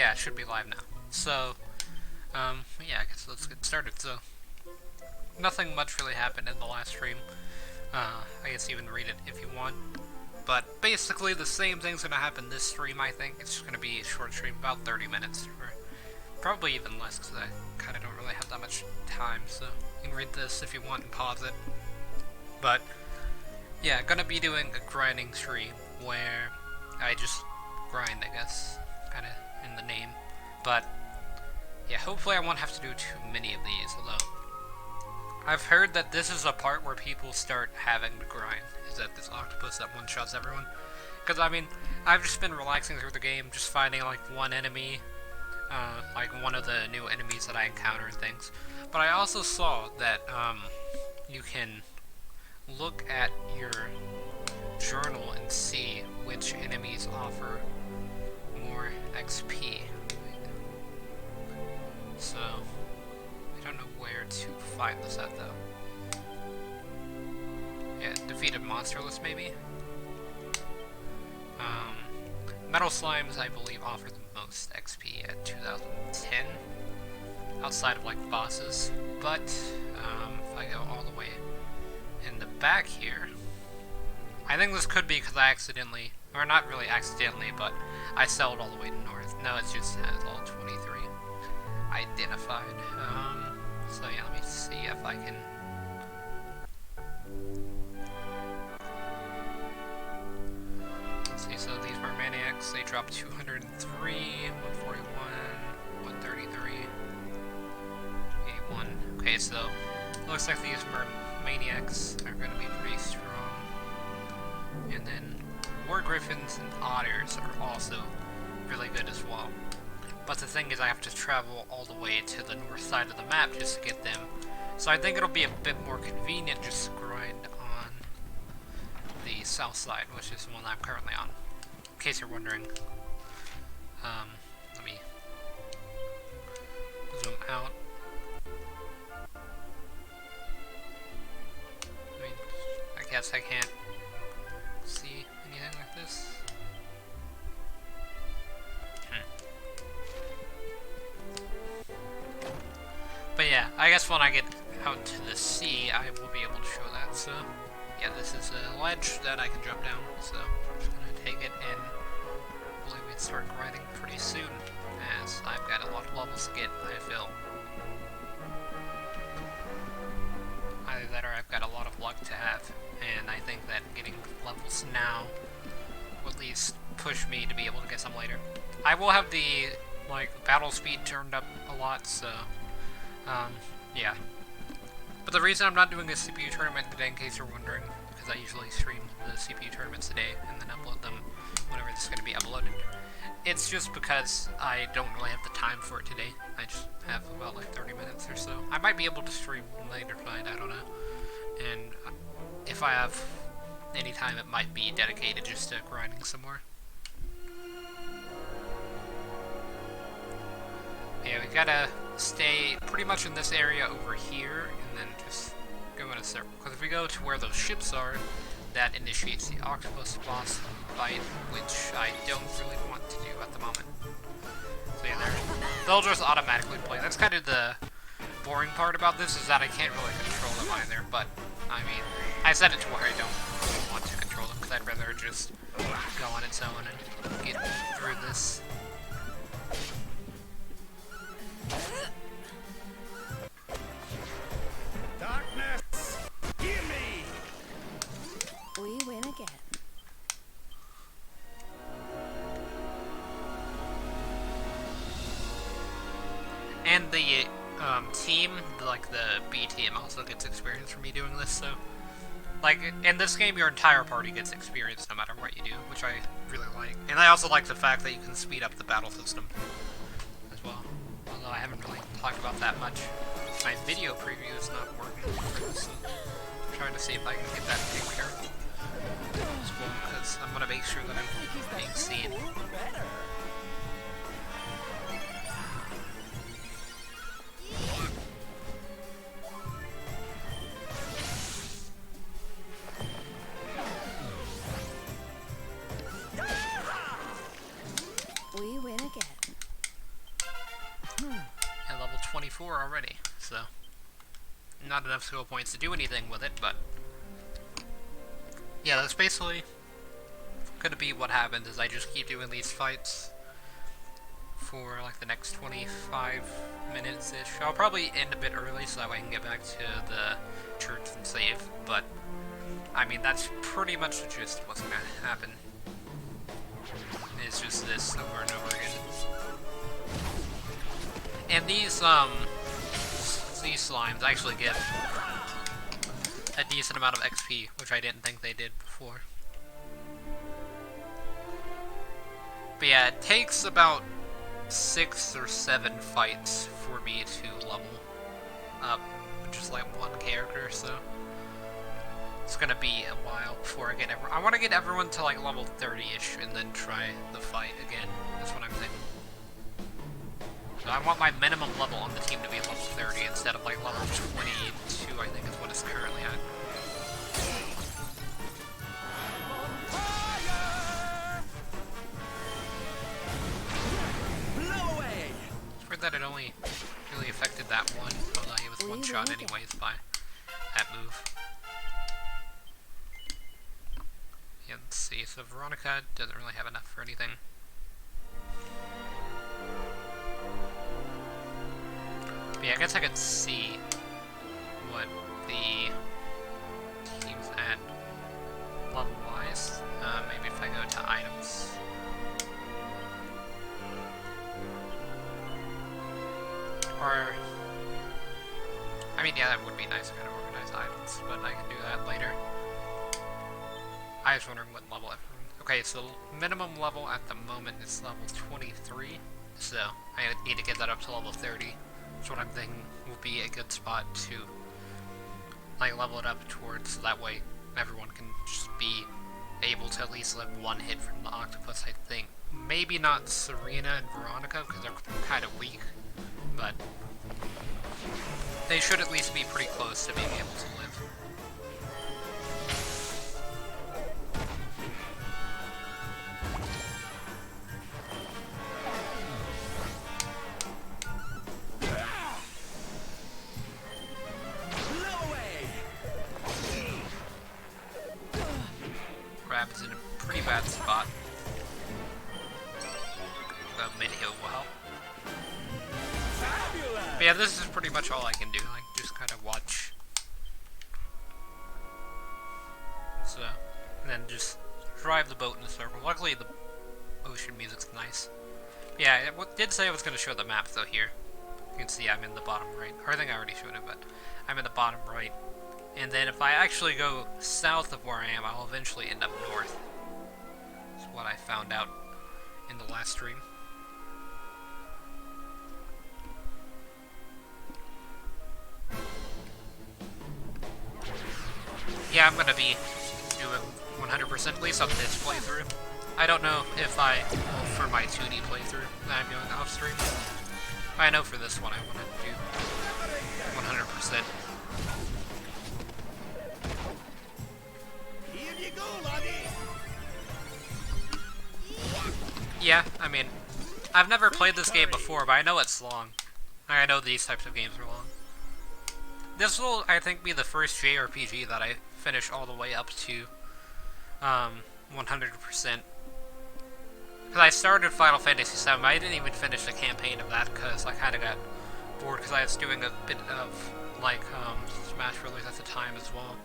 yeah, it should be live now. So, yeah, I guess let's get started. So, nothing much really happened in the last stream. I guess you can read it if you want. But basically, the same thing's gonna happen this stream, I think. It's just gonna be a short stream, about 30 minutes, or probably even less, because I kind of don't really have that much time, so you can read this if you want and pause it. But, yeah, gonna be doing a grinding stream, where I just grind, I guess, kind of in the name. But, yeah, hopefully I won't have to do too many of these, although I've heard that this is a part where people start having to grind, is that this octopus that one-shots everyone. Because, I mean, I've just been relaxing through the game, just finding, like, one enemy, like one of the new enemies that I encounter and things. But I also saw that, you can look at your journal and see which enemies offer more XP. So, I don't know where to find this at, though. Yeah, defeated monsterless, maybe? Metal Slimes, I believe, offer the most XP at 2010, outside of, like, bosses. But, if I go all the way in the back here, I think this could be because I accidentally, or not really accidentally, but I sailed all the way north. No, it just has all 23 identified. So yeah, let me see if I can. Let's see, so these were Maniacs, they dropped 203, 141, 133, 81. Okay, so looks like these Maniacs are going to be pretty strong. And then War Griffins and Otters are also really good as well. But the thing is, I have to travel all the way to the north side of the map just to get them. So I think it'll be a bit more convenient just to grind on the south side, which is the one I'm currently on. In case you're wondering. Let me zoom out. I guess I can't see anything like this. But yeah, I guess when I get out to the sea, I will be able to show that. So, yeah, this is a ledge that I can jump down. So, I'm just gonna take it and hopefully we start grinding pretty soon, as I've got a lot of levels to get, I feel. Either that or I've got a lot of luck to have, and I think that getting levels now will at least push me to be able to get some later. I will have the, like, battle speed turned up a lot, so yeah. But the reason I'm not doing a CPU tournament today, in case you're wondering, because I usually stream the CPU tournaments today and then upload them whenever this is going to be uploaded, it's just because I don't really have the time for it today. I just have about like 30 minutes or so. I might be able to stream later tonight, I don't know. And if I have any time, it might be dedicated just to grinding some more. Yeah, we gotta stay pretty much in this area over here, and then just go in a circle. Because if we go to where those ships are, that initiates the octopus boss fight, which I don't really want to do at the moment. So yeah, they'll just automatically play. That's kind of the boring part about this, is that I can't really control them either. But, I mean, I set it to where I don't really want to control them, because I'd rather just go on its own and get through this. Darkness, hear me! We win again. And the team, like the B team, also gets experience from me doing this, so... Like, in this game, your entire party gets experience no matter what you do, which I really like. And I also like the fact that you can speed up the battle system as well. Although I haven't really talked about that much. My video preview is not working for this, so I'm trying to see if I can get that taken care of as well, because I'm going to make sure that I'm being seen. We win again. 24 already, so not enough skill points to do anything with it, but yeah, that's basically gonna be what happens, is I just keep doing these fights for like the next 25 minutes-ish. I'll probably end a bit early so that way I can get back to the church and save, but I mean, that's pretty much the gist of what's gonna happen. It's just this over and over again. And these slimes actually give a decent amount of XP, which I didn't think they did before. But yeah, it takes about 6 or 7 fights for me to level up just like one character, so it's gonna be a while before I get I want to get everyone to like level 30-ish and then try the fight again. That's what I'm thinking. So I want my minimum level on the team to be level 30 instead of like level 22, I think is what it's currently at. It's weird that it only really affected that one, although he was one shot anyways by that move. Yeah, let's see, so Veronica doesn't really have enough for anything. But yeah, I guess I could see what the team's at level-wise. Maybe if I go to items. Or, I mean, yeah, that would be nice to kind of organize items, but I can do that later. I was wondering what level everyone... Okay, so minimum level at the moment is level 23, so I need to get that up to level 30. That's what I'm thinking will be a good spot to like level it up towards, so that way everyone can just be able to at least live one hit from the octopus, I think. Maybe not Serena and Veronica, because they're kind of weak, but they should at least be pretty close to being able to live. Crab is in a pretty bad spot. The mid-heal will help. But yeah, this is pretty much all I can do, like, just kind of watch. So, and then just drive the boat in a circle. Luckily, the ocean music's nice. Yeah, it did say I was going to show the map, though, here. You can see I'm in the bottom right. Or I think I already showed it, but I'm in the bottom right. And then if I actually go south of where I am, I'll eventually end up north. That's what I found out in the last stream. Yeah, I'm gonna be doing 100% at least on this playthrough. I don't know if I will for my 2D playthrough that I'm doing off stream. I know for this one I want to do 100%. Here you go, laddie. Yeah, I mean, I've never played this game before, but I know it's long. I know these types of games are long. This will, I think, be the first JRPG that I finish all the way up to 100%. Because I started Final Fantasy VII, but I didn't even finish the campaign of that because I kind of got bored because I was doing a bit of, like, Smash Brothers at the time as well.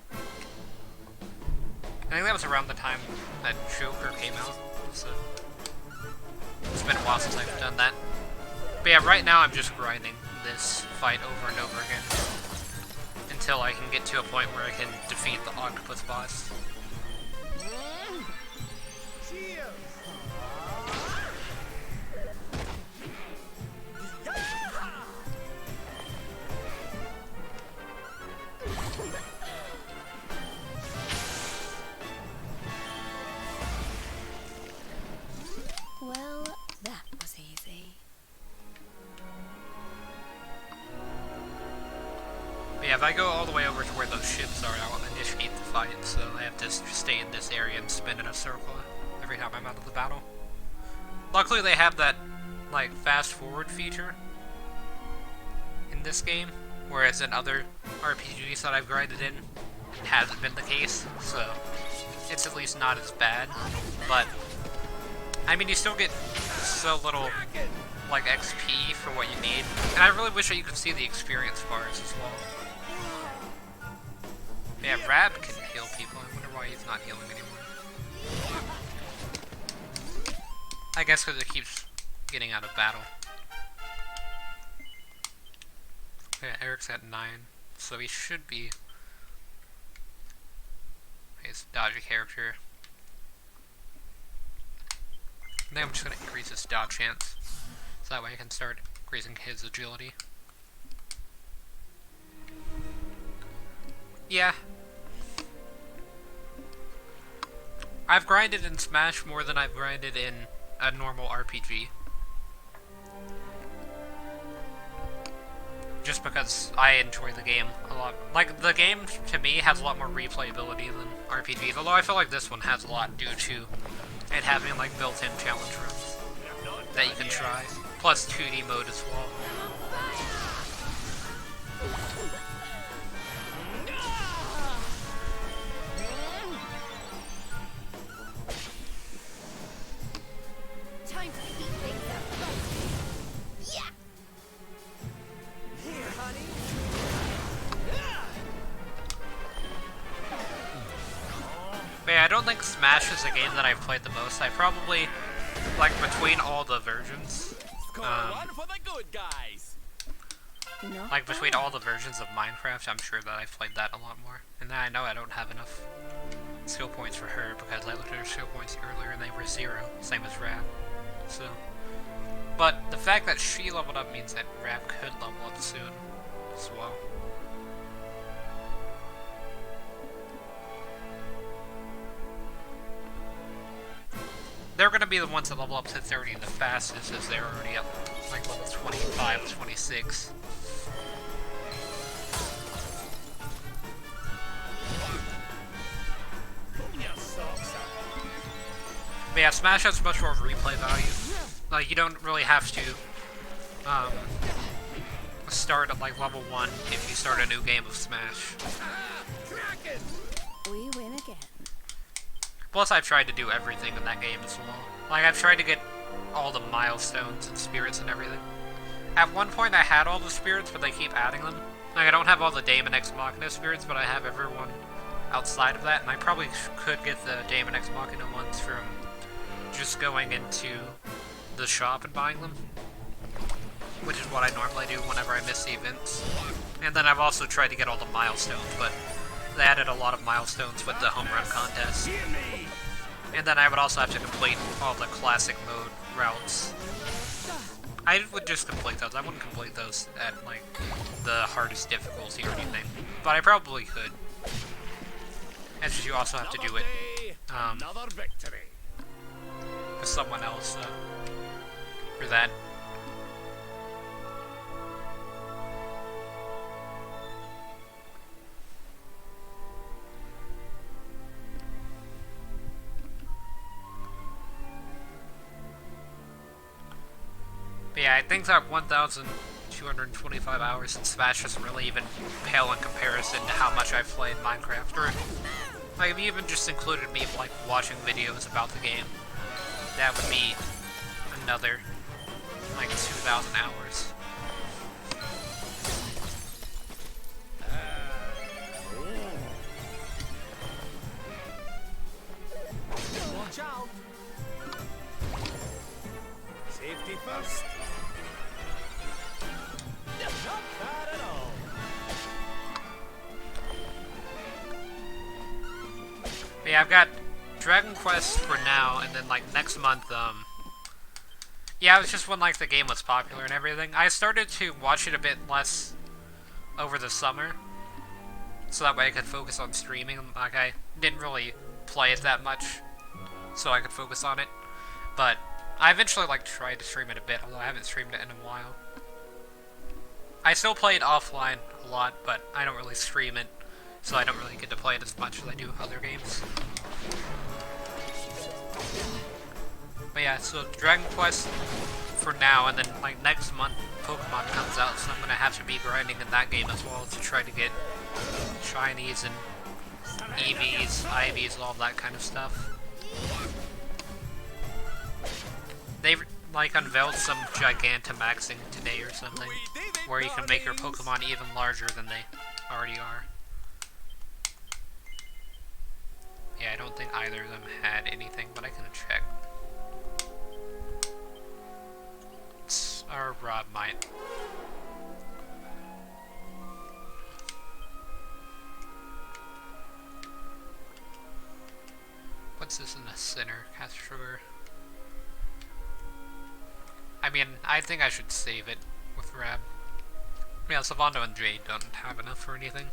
I think that was around the time that Joker came out, so it's been a while since I've done that. But yeah, right now I'm just grinding this fight over and over again until I can get to a point where I can defeat the octopus boss. Cheers. Well, that was easy. But yeah, if I go all the way over to where those ships are, I won't initiate the fight, so I have to stay in this area and spin in a circle every time I'm out of the battle. Luckily they have that, like, fast forward feature. in this game, whereas in other RPGs that I've grinded in, it hasn't been the case, so it's at least not as bad. But, I mean, you still get so little, like, XP for what you need, and I really wish that you could see the experience bars as well. Yeah, Rab can heal people. I wonder why he's not healing anymore. I guess because it keeps getting out of battle. Yeah, Eric's at 9, so he should be... He's a dodgy character. I think I'm just going to increase his dodge chance, so that way I can start increasing his agility. Yeah. I've grinded in Smash more than I've grinded in a normal RPG. Just because I enjoy the game a lot. Like, the game, to me, has a lot more replayability than RPGs, although I feel like this one has a lot due to it having, like, built-in challenge rooms that you can try. Plus 2D mode as well. Time to heat things up. Yeah. Here, honey. But yeah, I don't think Smash is a game that I've played the most. I probably, like, between all the versions, One for the good guys. Not like, between all the versions of Minecraft, I'm sure that I've played that a lot more. And then I know I don't have enough skill points for her, because I looked at her skill points earlier and they were 0, same as Rab. So, but the fact that she leveled up means that Rab could level up soon as well. They're gonna be the ones that level up to 30 the fastest, as they're already up like level 25, 26. Your socks up. But yeah, Smash has much more replay value. Like, you don't really have to start at like level 1 if you start a new game of Smash. Kraken. We win again. Plus, I've tried to do everything in that game as well. Like, I've tried to get all the milestones and spirits and everything. At one point, I had all the spirits, but they keep adding them. Like, I don't have all the Daemon X Machina spirits, but I have everyone outside of that, and I probably could get the Daemon X Machina ones from just going into the shop and buying them, which is what I normally do whenever I miss the events. And then I've also tried to get all the milestones, but they added a lot of milestones with the home run contest. Hear me. And then I would also have to complete all the classic mode routes. I would just complete those. I wouldn't complete those at, like, the hardest difficulty or anything. But I probably could. It's just you also have to do it Day, another victory. with someone else for that. But yeah, I think that 1,225 hours in Smash doesn't really even pale in comparison to how much I've played Minecraft. Or, like, if you even just included me, like, watching videos about the game, that would be another, like, 2,000 hours. Watch out. Safety first. Not bad at all. But yeah, I've got Dragon Quest for now, and then, like, next month, yeah, it was just when, like, the game was popular and everything. I started to watch it a bit less over the summer, so that way I could focus on streaming. Like, I didn't really play it that much, so I could focus on it. But I eventually, like, tried to stream it a bit, although I haven't streamed it in a while. I still play it offline a lot, but I don't really stream it, so I don't really get to play it as much as I do other games. But yeah, so Dragon Quest for now, and then like next month Pokemon comes out, so I'm gonna have to be grinding in that game as well to try to get shinies and EVs, IVs, all that kind of stuff. They've like unveiled some Gigantamaxing today or something, where you can make your Pokemon even larger than they already are. Yeah, I don't think either of them had anything, but I can check. Or Rob might. What's this in the center? Cast sugar. I mean, I think I should save it with Rab. Yeah, Sylvando and Jade don't have enough for anything.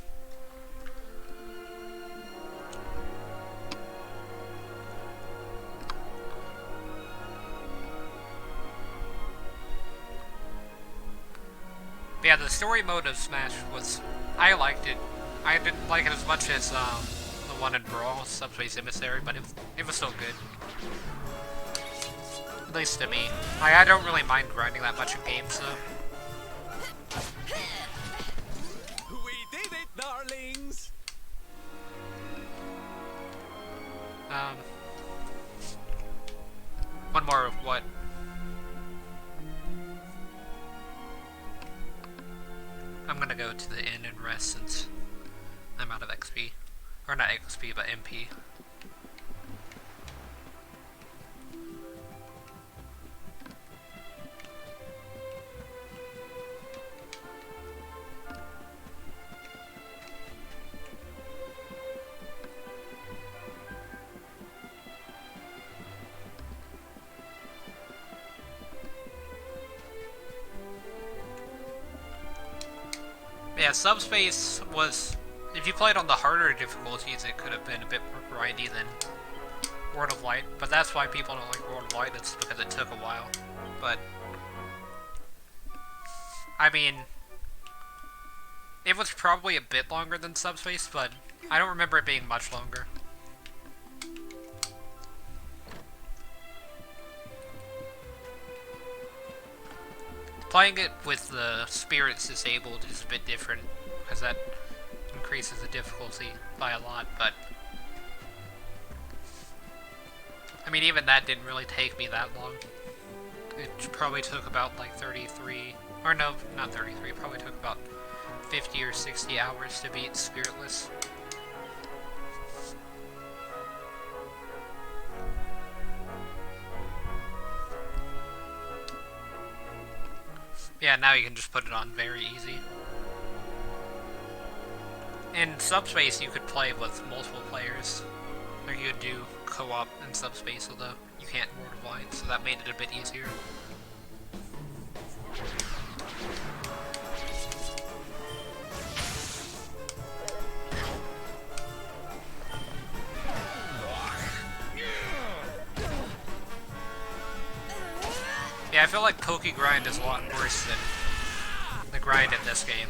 But yeah, the story mode of Smash was... I liked it. I didn't like it as much as the one in Brawl, Subspace Emissary, but it was still good. At least to me. I don't really mind grinding that much in games, though. We did it, darlings! One more of what? I'm gonna go to the inn and rest since I'm out of XP. Or not XP, but MP. Yeah, Subspace was... If you played on the harder difficulties, it could have been a bit more grindy than World of Light. But that's why people don't like World of Light, it's because it took a while. But... I mean... It was probably a bit longer than Subspace, but I don't remember it being much longer. Playing it with the spirits disabled is a bit different, because that increases the difficulty by a lot, but... I mean, even that didn't really take me that long. It probably took about, like, 33... Or no, not 33, it probably took about 50 or 60 hours to beat Spiritless. Yeah, now you can just put it on very easy. In Subspace, you could play with multiple players. Or you could do co-op in Subspace, although you can't in World of Light, so that made it a bit easier. Yeah, I feel like Poke Grind is a lot worse than the grind in this game.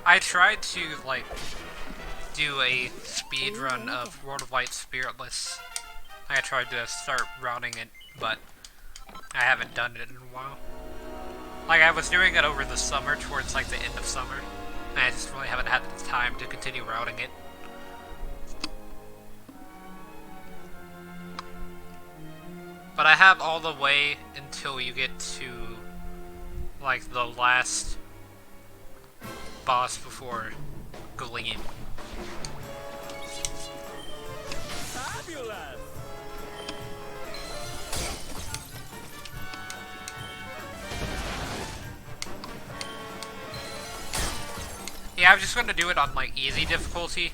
I tried to, like, do a speed run of World of Light Spiritless. I tried to start routing it, but I haven't done it in a while. Like, I was doing it over the summer, towards, like, the end of summer, and I just really haven't had the time to continue routing it. But I have all the way until you get to, like, the last boss before Gleam. Fabulous! Yeah, I'm just going to do it on, like, easy difficulty,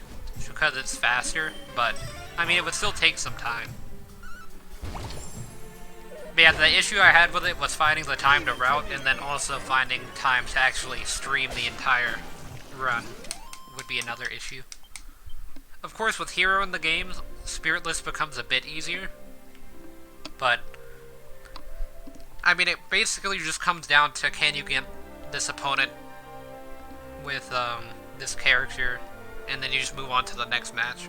because it's faster, but, I mean, it would still take some time. But yeah, the issue I had with it was finding the time to route, and then also finding time to actually stream the entire run would be another issue. Of course, with Hero in the game, Spiritless becomes a bit easier, but, I mean, it basically just comes down to can you get this opponent with, this character, and then you just move on to the next match.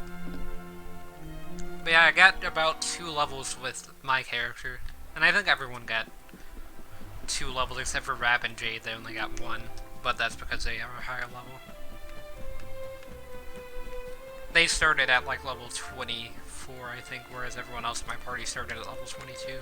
But yeah, I got about 2 levels with my character. And I think everyone got 2 levels except for Rab and Jade, they only got 1. But that's because they are a higher level. They started at like level 24, I think, whereas everyone else in my party started at level 22.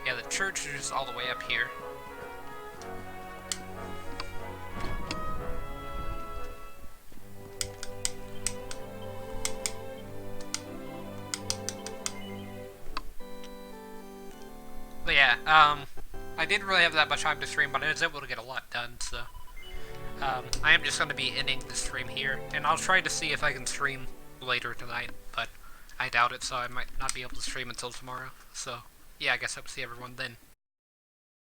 Yeah, the church is just all the way up here. But yeah, I didn't really have that much time to stream, but I was able to get a lot done, so... I am just going to be ending the stream here, and I'll try to see if I can stream later tonight, but I doubt it, so I might not be able to stream until tomorrow. So, yeah, I guess I'll see everyone then.